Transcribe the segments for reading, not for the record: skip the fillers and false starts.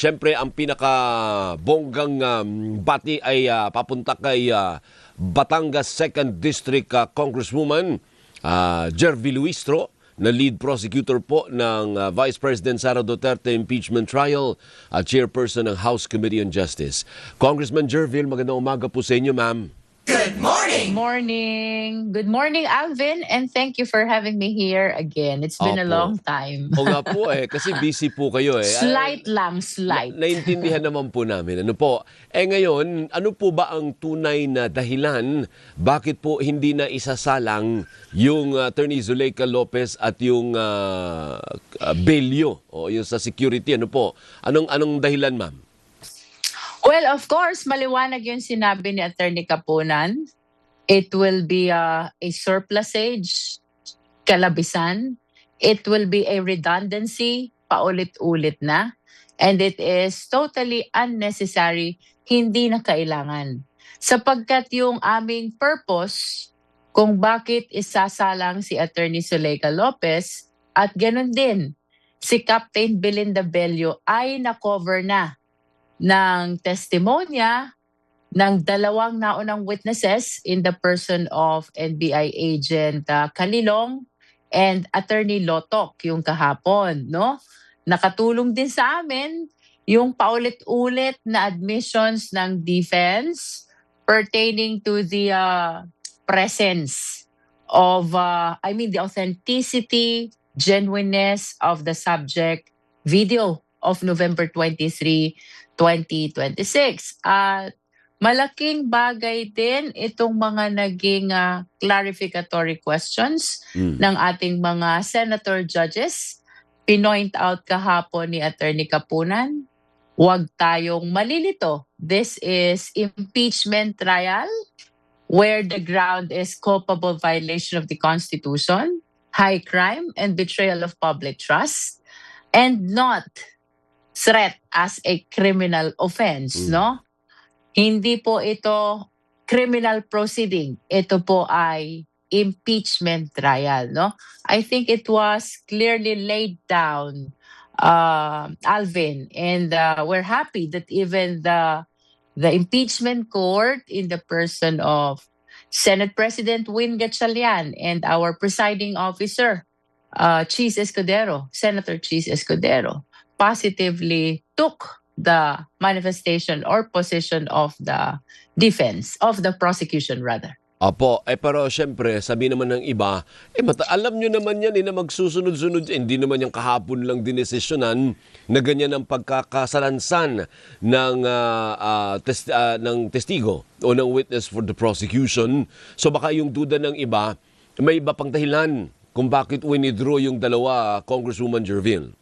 Siyempre, ang pinaka-bonggang bati ay papunta kay Batangas 2nd District Congresswoman Jervy Luistro, na lead prosecutor po ng Vice President Sara Duterte impeachment trial at chairperson ng House Committee on Justice. Congressman Jervy, magandang umaga po sa inyo, ma'am. Good morning! Morning. Good morning, Alvin, and thank you for having me here again. It's been a Opo. long time. O nga po kasi busy po kayo Slight. Naintindihan naman po namin. Ano po? Ngayon, ano po ba ang tunay na dahilan bakit po hindi na isasalang yung Attorney Zuleika Lopez at yung Bello o yung sa security? Ano po? Anong dahilan, ma'am? Well, of course, maliwanag yung sinabi ni Attorney Kapunan. It will be a surplusage, kalabisan. It will be a redundancy, paulit-ulit na. And it is totally unnecessary, hindi na kailangan. Sapagkat yung aming purpose kung bakit isasalang si Attorney Zuleika Lopez at ganun din si Captain Belinda Bello ay na-cover na ng testimonya ng dalawang naunang witnesses in the person of NBI agent Kalilong and Attorney Lotok yung kahapon, no? Nakatulong din sa amin yung paulit-ulit na admissions ng defense pertaining to the presence of, the authenticity, genuineness of the subject video of November 23, 2026. At malaking bagay din itong mga naging clarificatory questions ng ating mga senator judges. Pinoint out kahapon ni Attorney Kapunan, huwag tayong malilito. This is impeachment trial where the ground is culpable violation of the Constitution, high crime, and betrayal of public trust, and not threat as a criminal offense, no? Hindi po ito criminal proceeding. Ito po ay impeachment trial, no? I think it was clearly laid down, Alvin, and we're happy that even the impeachment court in the person of Senate President Win Gatchalian and our presiding officer, Cheese Escudero, Senator Cheese Escudero, positively took the manifestation or position of the defense, of the prosecution rather. Apo, pero syempre, sabi naman ng iba, alam nyo naman yan na magsusunod-sunod, hindi naman yung kahapon lang dinesisyonan na ganyan ang pagkakasalansan ng testigo o ng witness for the prosecution. So baka yung duda ng iba, may iba pang dahilan kung bakit winidraw yung dalawa, Congresswoman Jervil.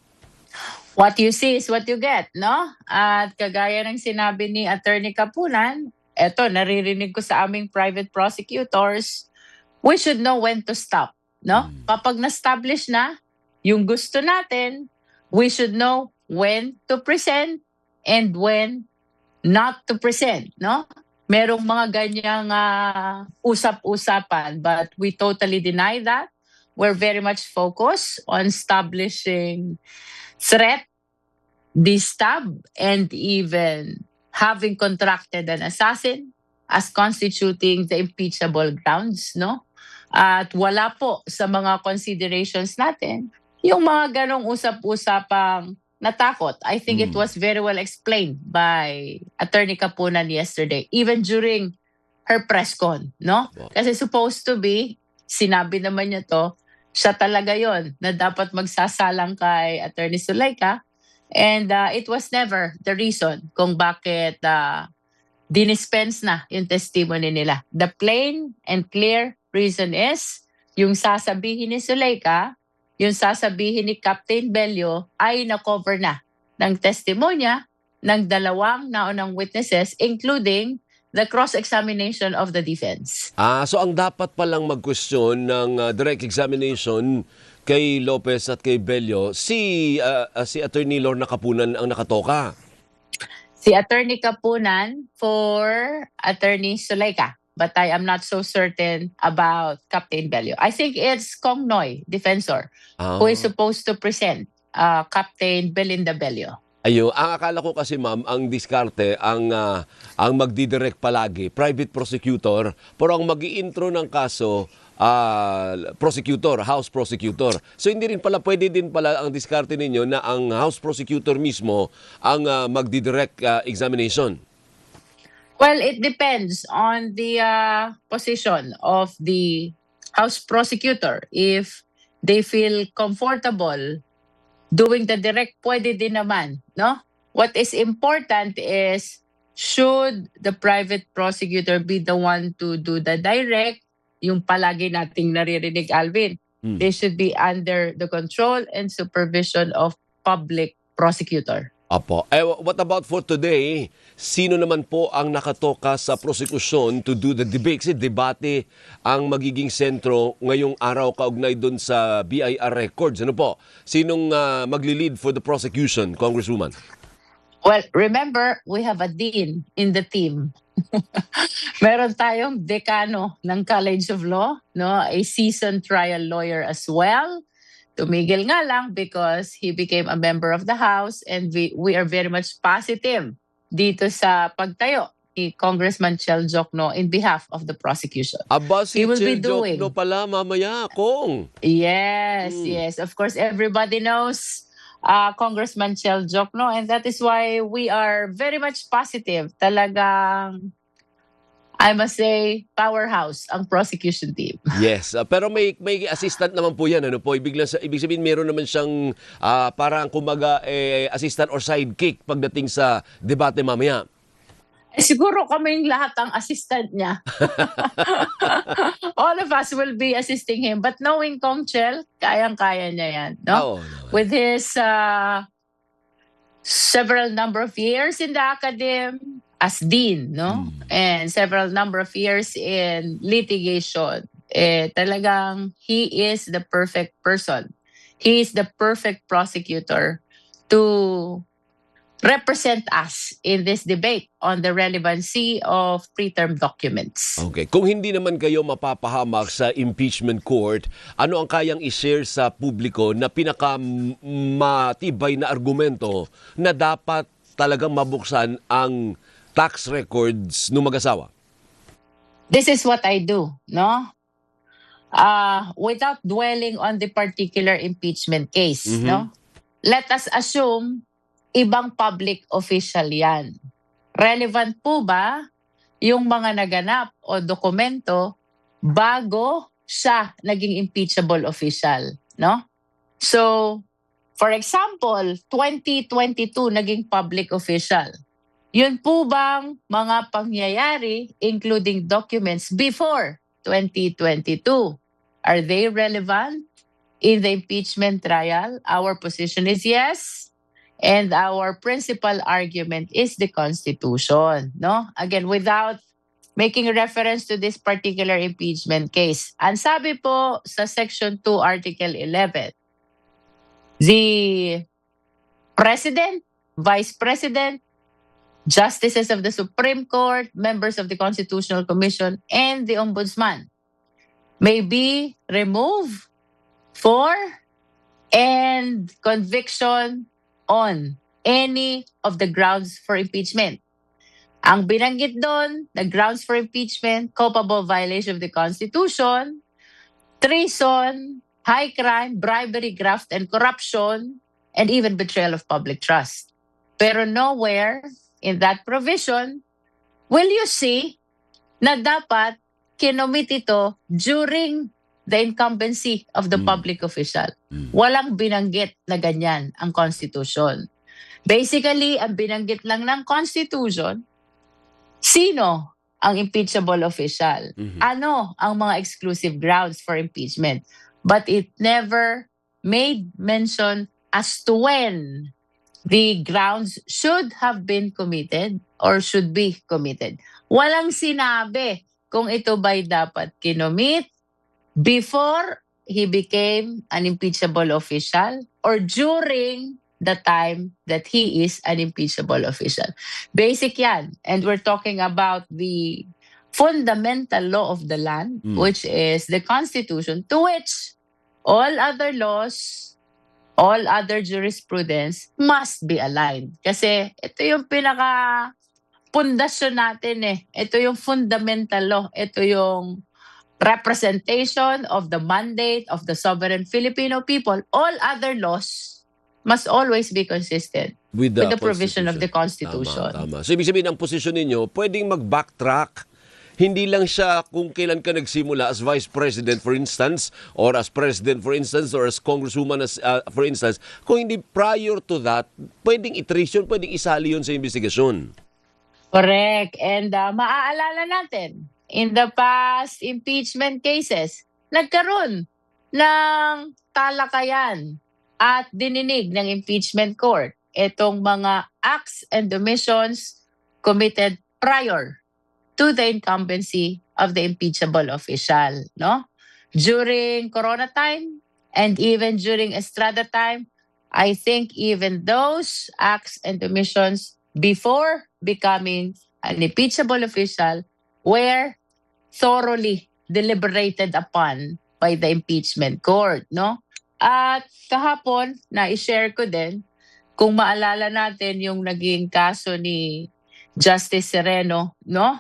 What you see is what you get, no? At kagaya ng sinabi ni Attorney Kapunan, eto, naririnig ko sa aming private prosecutors, we should know when to stop, no? Kapag na-establish na yung gusto natin, we should know when to present and when not to present, no? Merong mga ganyang usap-usapan, but we totally deny that. We're very much focused on establishing threat, distab, and even having contracted an assassin as constituting the impeachable grounds, no? At wala po sa mga considerations natin yung mga ganong usap-usapang natakot. I think it was very well explained by Attorney Kapunan yesterday, even during her press con, no? Kasi supposed to be, sinabi naman niya to, siya talaga yon na dapat magsasalang kay Attorney Zuleika. And it was never the reason kung bakit dinispense na yung testimony nila. The plain and clear reason is, yung sasabihin ni Zuleika, yung sasabihin ni Captain Bello ay na-cover na ng testimonya ng dalawang naunang witnesses, including the cross-examination of the defense. So ang dapat palang mag-question ng direct examination kay Lopez at kay Bello, si Attorney Lorna Kapunan ang nakatoka. Si Attorney Kapunan for Attorney Zuleika. But I am not so certain about Captain Bello. I think it's Kong Noy, defensor, who is supposed to present Captain Belinda Bello. Ayun, ang akala ko kasi ma'am, ang diskarte, ang magdidirect palagi, private prosecutor, pero ang mag-i-intro ng kaso, prosecutor, house prosecutor. So hindi rin pala, pwede din pala ang diskarte ninyo na ang house prosecutor mismo ang magdidirect examination. Well, it depends on the position of the House prosecutor. If they feel comfortable doing the direct, pwede din naman, no? What is important is, should the private prosecutor be the one to do the direct, yung palagi nating naririnig, Alvin, they should be under the control and supervision of public prosecutor. Apo. What about for today? Sino naman po ang nakatoka sa prosekusyon to do the debate? Kasi debate ang magiging sentro ngayong araw kaugnay dun sa BIR records. Ano po? Sinong magli-lead for the prosecution, Congresswoman? Well, remember, we have a dean in the team. Meron tayong dekano ng College of Law, no? A seasoned trial lawyer as well. Tumigil nga lang because he became a member of the House, and we are very much positive dito sa pagtayo ni Congressman Chel Jokno in behalf of the prosecution. Aba, si He will be Chel doing. Jokno pala mamaya, Kong. Yes, yes. Of course, everybody knows Congressman Chel Jokno, and that is why we are very much positive. Talagang, I must say, powerhouse ang prosecution team. Yes, pero may assistant naman po 'yan, ano po? Ibig sabihin meron naman siyang parang kumaga assistant or sidekick pagdating sa debate mamaya. Siguro kaming lahat ang assistant niya. All of us will be assisting him. But knowing Kong Chel, kayang-kaya niya yan. No? Oo naman. With his several number of years in the academe as dean, no? And several number of years in litigation. Talagang he is the perfect person. He is the perfect prosecutor to represent us in this debate on the relevancy of preterm documents. Okay. Kung hindi naman kayo mapapahamak sa impeachment court, ano ang kayang i-share sa publiko na pinakamatibay na argumento na dapat talagang mabuksan ang tax records ng mag-asawa? This is what I do, no? Without dwelling on the particular impeachment case, no? Let us assume ibang public official yan. Relevant po ba yung mga naganap o dokumento bago siya naging impeachable official, no? So, for example, 2022 naging public official. Yun po bang mga pangyayari, including documents before 2022, are they relevant in the impeachment trial? Our position is yes. And our principal argument is the Constitution, no? Again, without making reference to this particular impeachment case. Ang sabi po sa Section 2, Article 11, the President, Vice President, Justices of the Supreme Court, members of the Constitutional Commission, and the Ombudsman may be removed for and conviction on any of the grounds for impeachment. Ang binanggit doon, the grounds for impeachment, culpable violation of the Constitution, treason, high crime, bribery, graft, and corruption, and even betrayal of public trust. Pero nowhere in that provision will you see na dapat kinomit ito during the incumbency of the public official. Walang binanggit na ganyan ang Constitution. Basically, ang binanggit lang ng Constitution, sino ang impeachable official? Ano ang mga exclusive grounds for impeachment? But it never made mention as to when the grounds should have been committed or should be committed. Walang sinabi kung ito ba'y dapat kinomit before he became an impeachable official or during the time that he is an impeachable official. Basic yan. And we're talking about the fundamental law of the land, which is the Constitution, to which all other laws all other jurisprudence must be aligned. Kasi ito yung pinaka pundasyon natin eh. Ito yung fundamental law. Ito yung representation of the mandate of the sovereign Filipino people. All other laws must always be consistent with with the provision of the Constitution. Tama. So, ibig sabihin, ang posisyon ninyo, pwedeng mag-backtrack. Hindi lang siya kung kailan ka nagsimula as Vice President, for instance, or as President, for instance, or as Congresswoman, for instance. Kung hindi prior to that, pwedeng i-trace yun, pwedeng isali yun sa investigasyon. Correct. And maaalala natin, in the past impeachment cases, nagkaroon ng talakayan at dininig ng impeachment court itong mga acts and omissions committed prior to the incumbency of the impeachable official, no? During Corona time and even during Estrada time, I think even those acts and omissions before becoming an impeachable official were thoroughly deliberated upon by the impeachment court, no? At kahapon, na-share ko din, kung maalala natin yung naging kaso ni Justice Sereno, no?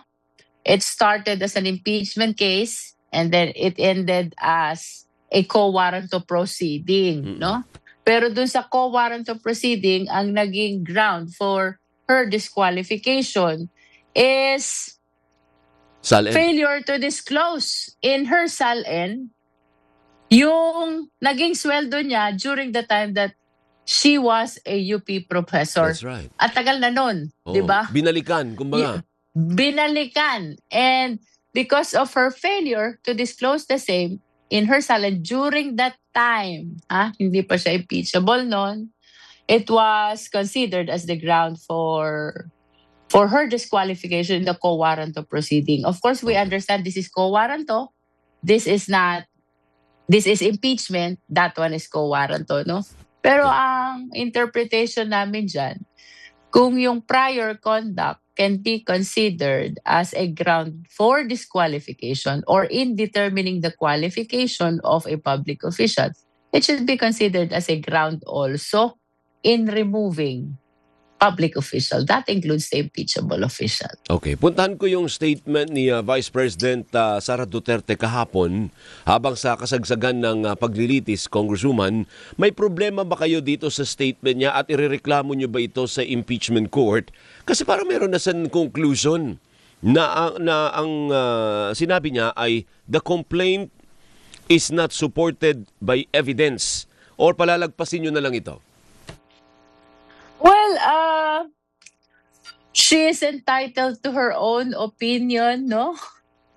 It started as an impeachment case and then it ended as a quo warranto proceeding, no? Pero dun sa quo warranto proceeding, ang naging ground for her disqualification is Salen. failure to disclose in her SALN yung naging sweldo niya during the time that she was a UP professor. That's right. At tagal na nun, Oo. di ba? Binalikan, kumbaga. Binalikan. And because of her failure to disclose the same in her SALN during that time, hindi pa siya impeachable noon, it was considered as the ground for her disqualification in the quo warranto proceeding. Of course, we understand this is quo warranto. This is impeachment. That one is quo warranto, no? Pero ang interpretation namin dyan, kung yung prior conduct can be considered as a ground for disqualification or in determining the qualification of a public official, it should be considered as a ground also in removing public official. That includes the impeachable official. Okay, puntahan ko yung statement ni Vice President Sara Duterte kahapon habang sa kasagsagan ng paglilitis, Congresswoman. May problema ba kayo dito sa statement niya at irereklamo niyo ba ito sa impeachment court? Kasi parang meron na sa conclusion na ang sinabi niya ay the complaint is not supported by evidence or palalagpasin niyo na lang ito? Well, she is entitled to her own opinion, no?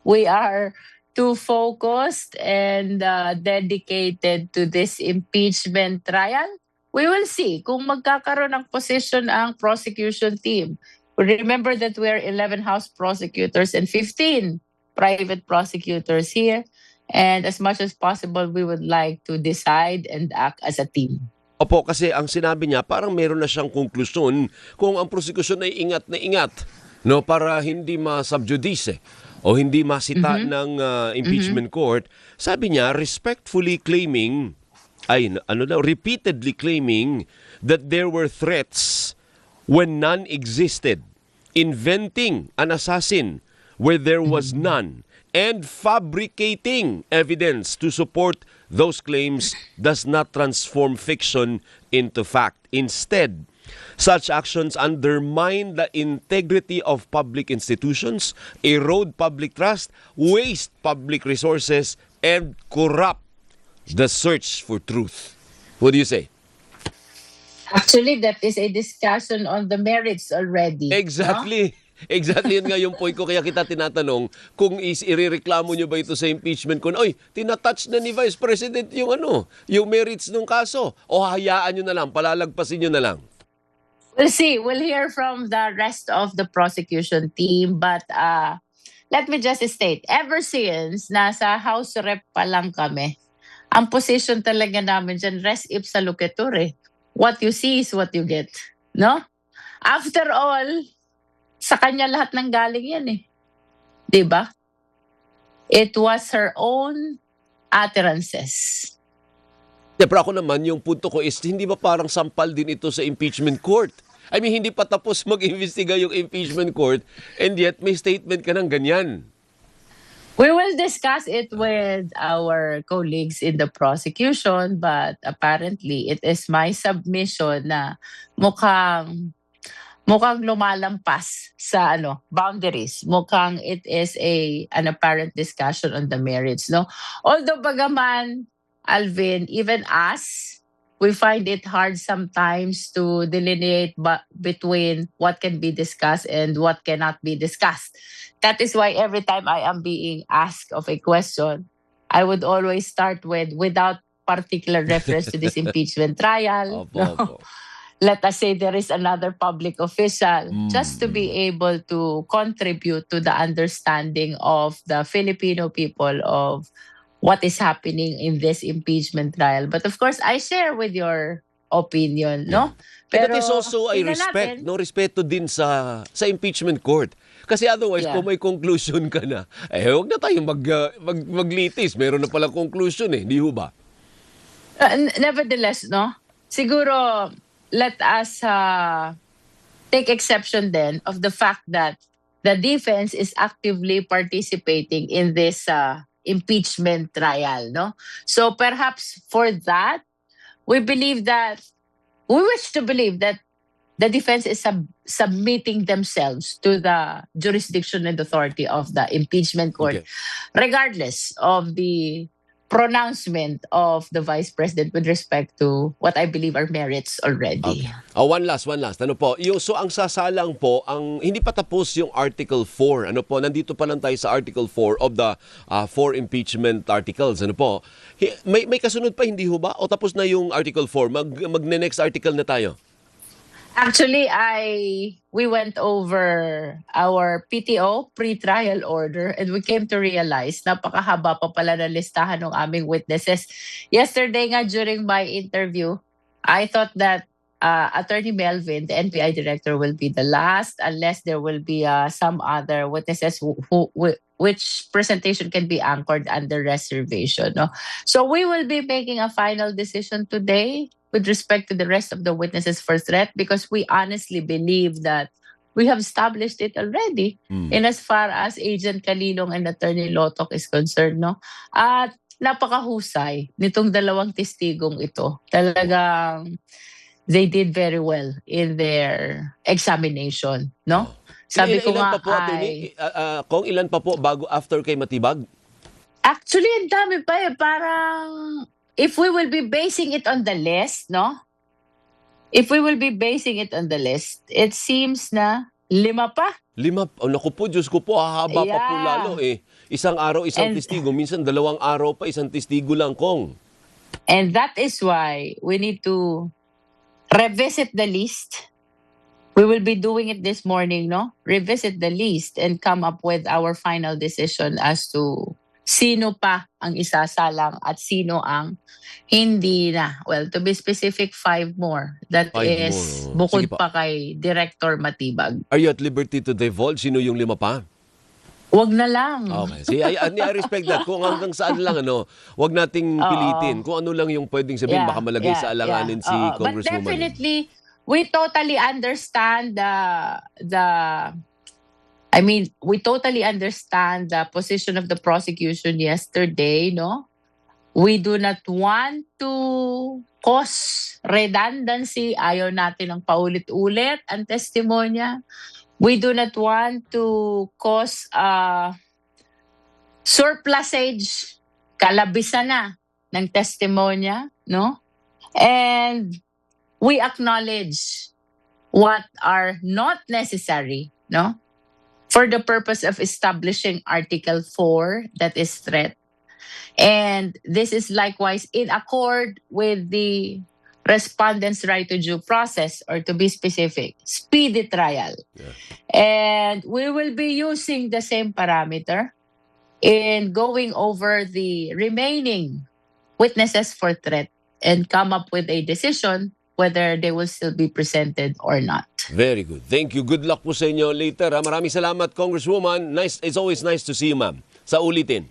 We are too focused and dedicated to this impeachment trial. We will see kung magkakaroon ng position ang prosecution team. Remember that we are 11 House prosecutors and 15 private prosecutors here. And as much as possible, we would like to decide and act as a team. Opo, kasi ang sinabi niya, parang meron na siyang konklusyon kung ang prosecution ay ingat na ingat, no, para hindi ma-subjudice o hindi masita ng impeachment court. Sabi niya, repeatedly claiming that there were threats when none existed, inventing an assassin where there was none, and fabricating evidence to support those claims does not transform fiction into fact. Instead, such actions undermine the integrity of public institutions, erode public trust, waste public resources, and corrupt the search for truth. What do you say? Actually, that is a discussion on the merits already. Exactly. No? Exactly, yun nga yung point ko. Kaya kita tinatanong kung irereklamo nyo ba ito sa impeachment kung, tinatouch na ni Vice President yung yung merits ng kaso. O hayaan nyo na lang, palalagpasin nyo na lang. We'll see. We'll hear from the rest of the prosecution team. But let me just state, ever since nasa House Rep pa lang kami, ang position talaga namin dyan, res ipsa loquitur. What you see is what you get. No? After all, sa kanya lahat ng galing yan eh. Diba? It was her own utterances Pero ako naman, yung punto ko is, hindi ba parang sampal din ito sa impeachment court? I mean, hindi pa tapos mag-imbestiga yung impeachment court and yet may statement ka ng ganyan. We will discuss it with our colleagues in the prosecution, but apparently it is my submission na mukhang lumalampas sa boundaries. Mukhang it is an apparent discussion on the merits, no? Although bagaman, Alvin, even us, we find it hard sometimes to delineate between what can be discussed and what cannot be discussed. That is why every time I am being asked of a question, I would always start without particular reference to this impeachment trial. Opo, opo. Let us say there is another public official, just to be able to contribute to the understanding of the Filipino people of what is happening in this impeachment trial. But of course, I share with your opinion, no? But that is also a tingnan respect, natin. no? Respeto din sa impeachment court. Kasi otherwise, Yeah. kung may conclusion ka na, huwag na tayong maglitis. Meron na palang conclusion di ho ba? Nevertheless, no? Siguro, let us take exception then of the fact that the defense is actively participating in this impeachment trial, no? So perhaps for that, we wish to believe that the defense is submitting themselves to the jurisdiction and authority of the impeachment court, Okay. regardless of the pronouncement of the Vice President with respect to what I believe are merits already. One last. Ano po? So ang sasalang po, hindi pa tapos yung Article 4. Ano po? Nandito pa lang tayo sa Article 4 of the 4 impeachment articles. Ano po? May kasunod pa, hindi ho ba? O tapos na yung Article 4? Magne-next article na tayo? Actually, we went over our PTO, pre-trial order, and we came to realize napakahaba pa pala na listahan ng aming witnesses. Yesterday nga during my interview, I thought that Attorney Melvin, the NBI director, will be the last unless there will be some other witnesses which presentation can be anchored under reservation. No? So we will be making a final decision today with respect to the rest of the witnesses for threat, because we honestly believe that we have established it already in as far as Agent Calilong and Attorney Lotok is concerned. No? At napakahusay nitong dalawang testigong ito. Talagang they did very well in their examination. No? Sabi ko ilan nga pa po, Attorney? Kung ilan pa po bago after kay Matibag? Actually, ang dami pa Parang if we will be basing it on the list, no? If we will be basing it on the list, it seems na 5 pa. 5? Naku po, Diyos ko po, hahaba pa po Yeah. lalo Isang araw, isang And- testigo. Minsan 2 araw pa, isang testigo lang, Kong. And that is why we need to revisit the list. We will be doing it this morning, no? Revisit the list and come up with our final decision as to sino pa ang isasalang at sino ang hindi na. Well, to be specific, 5 more. That 5 is more. bukod Sige pa kay Director Matibag. Are you at liberty to divulge sino yung 5 pa? Wag na lang. Okay. See, I respect that. Kung hanggang saan lang, wag nating pilitin. Kung ano lang yung pwedeng sabihin, baka malagay sa alanganin si Oo. But Congresswoman. definitely, we totally understand we totally understand the position of the prosecution yesterday, no? We do not want to cause redundancy. Ayaw natin ng paulit-ulit ang testimonya. We do not want to cause surplusage, kalabisan na ng testimonya, no? And we acknowledge what are not necessary, no? For the purpose of establishing Article 4, that is threat. And this is likewise in accord with the respondent's right to due process, or to be specific, speedy trial. Yeah. And we will be using the same parameter in going over the remaining witnesses for threat and come up with a decision whether they will still be presented or not. Very good. Thank you. Good luck po sa inyo later. Maraming salamat, Congresswoman. It's always nice to see you, ma'am. Sa ulitin.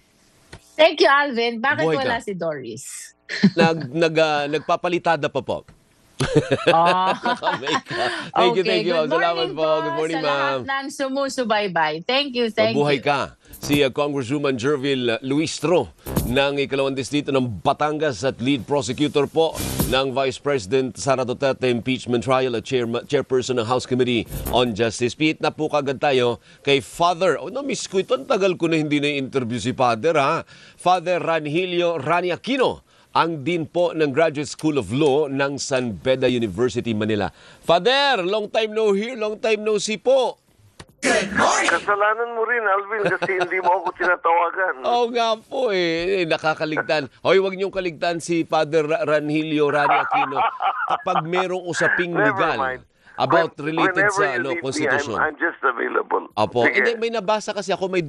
Thank you, Alvin. Bakit Buhay ka. wala si Doris? nagpapalitada pa po. Oh. Thank you. Good Salamat morning po. Good morning, sa lahat ma'am. ng sumusubaybay. Thank you. Mabuhay ka. Si Congresswoman Jervil Luistro ng ikalawang distrito ng Batangas at lead prosecutor po ng Vice President Sara Duterte impeachment trial at chairperson ng House Committee on Justice. Pihit na po kagad tayo kay Father. Na-miss ko ito. Ang tagal ko na hindi na-interview si Father, ha? Father Ranhilio Rani Aquino, ang dean po ng Graduate School of Law ng San Beda University, Manila. Father, long time no hear, long time no see po. Kasalanan mo rin, Alvin, kasi hindi mo ako tinatawagan. Oo nga po nakakaligtan. Hoy, wag niyong kaligtan si Father Ranhilio Rani Aquino kapag merong usaping Never legal mind. about related Whenever sa you need me, konstitusyon. I'm just available. Opo. Sige. Hindi, may nabasa kasi ako, may